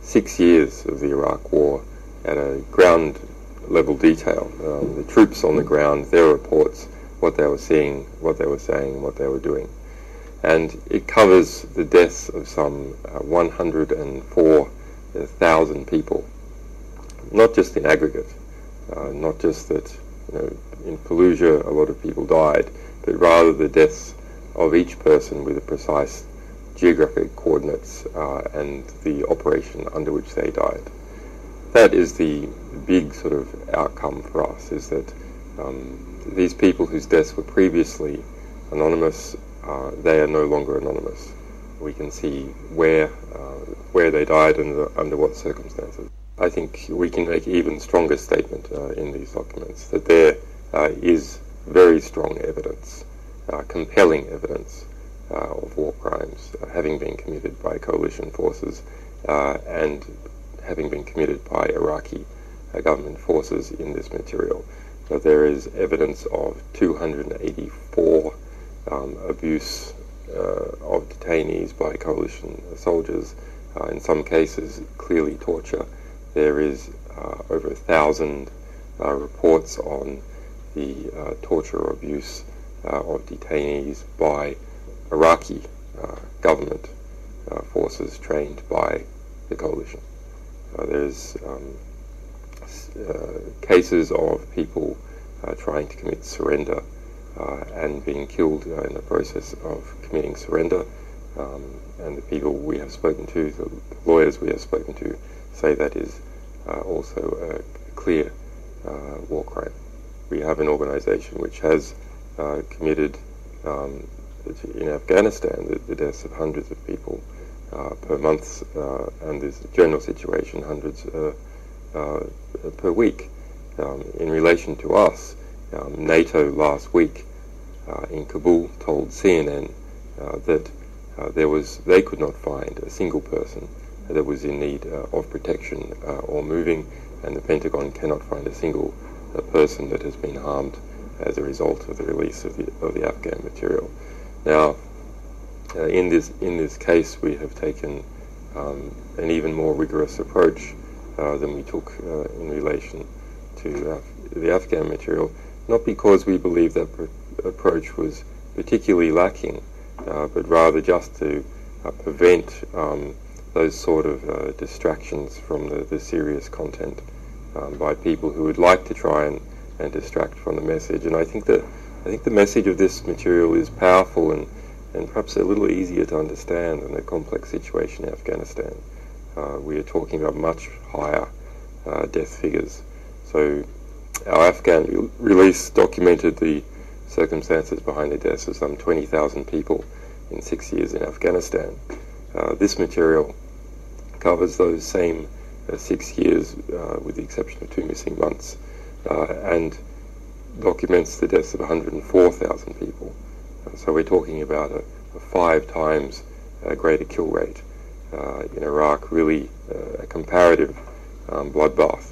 6 years of the Iraq War at a ground level detail. The troops on the ground, their reports, what they were seeing, what they were saying, what they were doing. And it covers the deaths of some 104,000 people, not just in aggregate, not just that in Fallujah a lot of people died, but rather the deaths of each person with the precise geographic coordinates and the operation under which they died. That is the big sort of outcome for us, is that these people whose deaths were previously anonymous, they are no longer anonymous. We can see where they died and under what circumstances. I think we can make even stronger statement in these documents that there is very strong evidence, compelling evidence of war crimes having been committed by coalition forces and having been committed by Iraqi government forces in this material. So there is evidence of 284 abuse of detainees by coalition soldiers, in some cases clearly torture. There is over 1,000 reports on the torture or abuse of detainees by Iraqi government forces trained by the coalition. There's cases of people trying to commit surrender and being killed in the process of committing surrender. And the people we have spoken to, the lawyers we have spoken to, say that is also a clear war crime. We have an organization which has committed in Afghanistan the deaths of hundreds of people per month, and this general situation, hundreds per week. In relation to us, NATO last week in Kabul told CNN that they could not find a single person that was in need of protection or moving, and the Pentagon cannot find a single person that has been harmed as a result of the release of the Afghan material. Now, in this case, we have taken an even more rigorous approach than we took in relation to the Afghan material, not because we believe that approach was particularly lacking, but rather just to prevent those sort of distractions from the serious content by people who would like to try and distract from the message. And I think the message of this material is powerful and perhaps a little easier to understand than the complex situation in Afghanistan. We are talking about much higher death figures. So our Afghan release documented the circumstances behind the deaths of some 20,000 people in 6 years in Afghanistan. This material covers those same 6 years, with the exception of 2 missing months, and documents the deaths of 104,000 people. So we're talking about a 5 times greater kill rate in Iraq, really a comparative bloodbath.